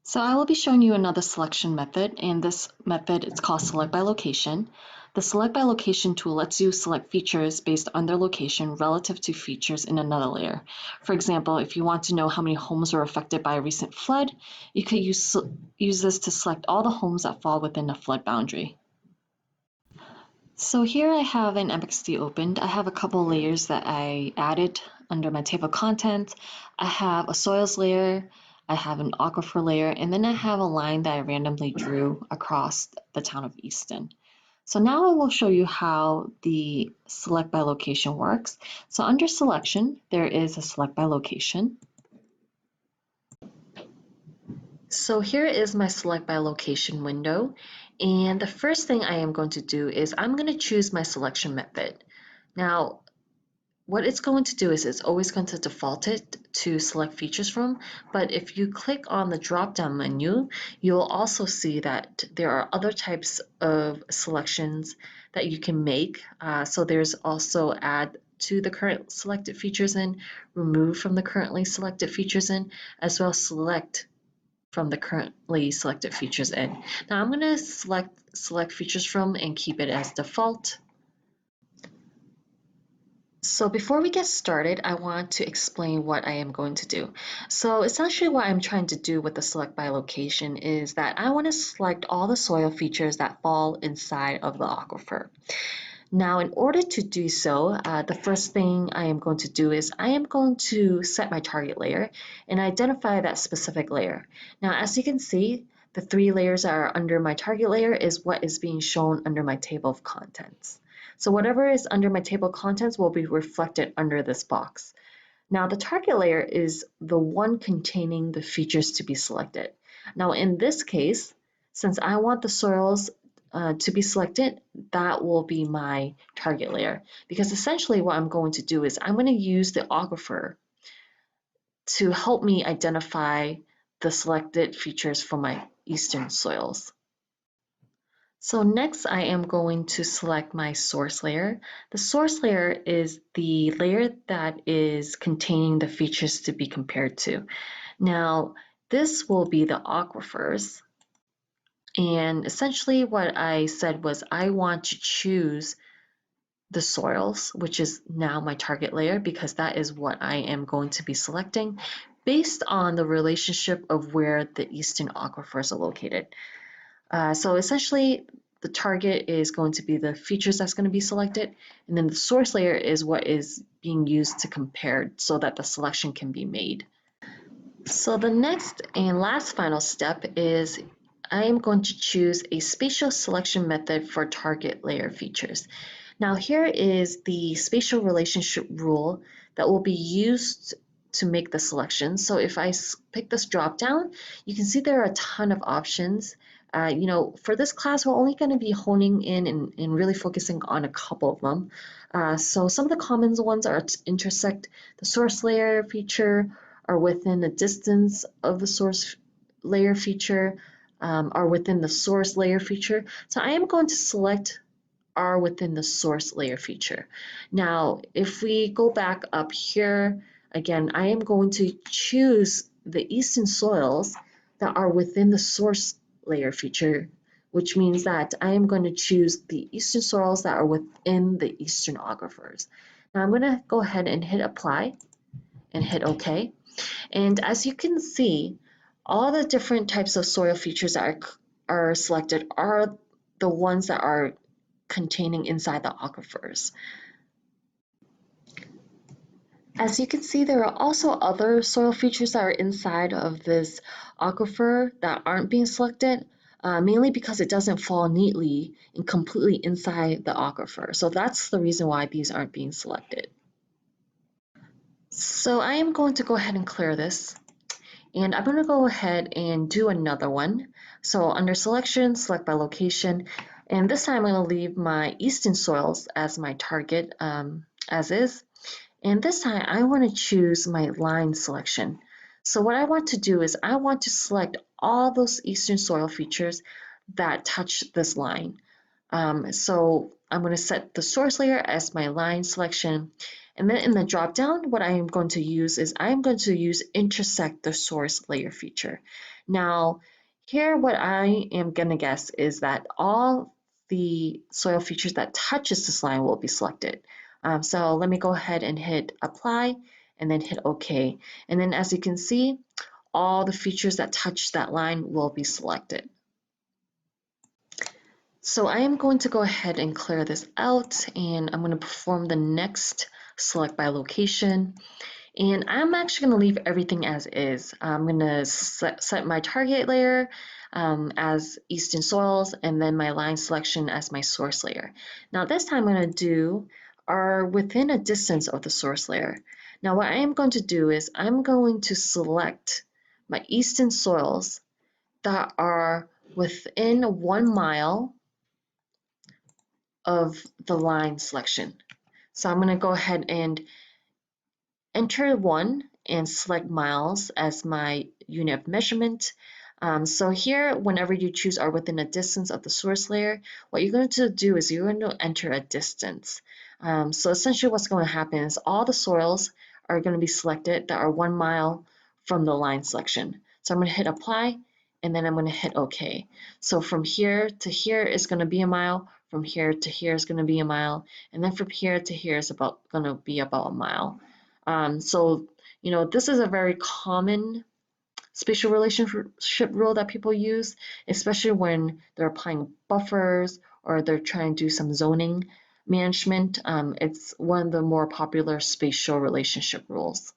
So I will be showing you another selection method, and this method is called select by location. The select by location tool lets you select features based on their location relative to features in another layer. For example, if you want to know how many homes were affected by a recent flood, you could use this to select all the homes that fall within a flood boundary. So here I have an MXD opened. I have a couple layers that I added under my table of contents. I have a soils layer, I have an aquifer layer, and then I have a line that I randomly drew across the town of Easton. So now I will show you how the select by location works. So under selection, there is a select by location. So here is my select by location window, and the first thing I am going to do is I'm going to choose my selection method. Now, what it's going to do is it's always going to default it to select features from, but if you click on the drop-down menu, you'll also see that there are other types of selections that you can make. So there's also add to the current selected features in, remove from the currently selected features in, as well as select from the currently selected features in. Now I'm going to select features from and keep it as default. So before we get started, I want to explain what I am going to do. So essentially what I'm trying to do with the select by location is that I want to select all the soil features that fall inside of the aquifer. Now, in order to do so, the first thing I am going to do is I am going to set my target layer and identify that specific layer. Now, as you can see, the three layers that are under my target layer is what is being shown under my table of contents. So whatever is under my table of contents will be reflected under this box. Now, the target layer is the one containing the features to be selected. Now, in this case, since I want the soils to be selected, that will be my target layer. Because essentially what I'm going to do is I'm going to use the aquifer to help me identify the selected features for my eastern soils. So next I am going to select my source layer. The source layer is the layer that is containing the features to be compared to. Now, this will be the aquifers. And essentially what I said was I want to choose the soils, which is now my target layer because that is what I am going to be selecting based on the relationship of where the eastern aquifers are located. So essentially the target is going to be the features that's going to be selected, and then the source layer is what is being used to compare so that the selection can be made. So the next and last final step is I am going to choose a spatial selection method for target layer features. Now here is the spatial relationship rule that will be used to make the selection. So if I pick this drop down, you can see there are a ton of options. For this class, we're only going to be honing in and really focusing on a couple of them. So some of the common ones are intersect the source layer feature, are within the distance of the source layer feature, are within the source layer feature. So I am going to select are within the source layer feature. Now, if we go back up here, again, I am going to choose the eastern soils that are within the source layer feature, which means that I am going to choose the eastern soils that are within the eastern aquifers. Now I'm going to go ahead and hit apply and hit OK. And as you can see, all the different types of soil features that are selected are the ones that are containing inside the aquifers. As you can see, there are also other soil features that are inside of this aquifer that aren't being selected, mainly because it doesn't fall neatly and completely inside the aquifer. So that's the reason why these aren't being selected. So I am going to go ahead and clear this. And I'm going to go ahead and do another one. So under selection, select by location. And this time I'm going to leave my eastern soils as my target as is. And this time I want to choose my line selection. So what I want to do is I want to select all those eastern soil features that touch this line. So I'm going to set the source layer as my line selection. And then in the dropdown, what I am going to use is I am going to use intersect the source layer feature. Now, here what I am going to guess is that all the soil features that touches this line will be selected. So let me go ahead and hit apply and then hit OK. And then as you can see, all the features that touch that line will be selected. So I am going to go ahead and clear this out, and I'm going to perform the next select by location. And I'm actually going to leave everything as is. I'm going to set my target layer as Eastern soils, and then my line selection as my source layer. Now this time I'm going to do are within a distance of the source layer. Now what I am going to do is I'm going to select my Eastern soils that are within 1 mile of the line selection. So I'm going to go ahead and enter 1 and select miles as my unit of measurement. So here, whenever you choose are within a distance of the source layer, what you're going to do is you're going to enter a distance. So essentially what's going to happen is all the soils are going to be selected that are 1 mile from the line selection. So I'm going to hit apply and then I'm going to hit OK. So from here to here is going to be a mile, from here to here is going to be a mile, and then from here to here is going to be about a mile. So, this is a very common spatial relationship rule that people use, especially when they're applying buffers or they're trying to do some zoning management. It's one of the more popular spatial relationship rules.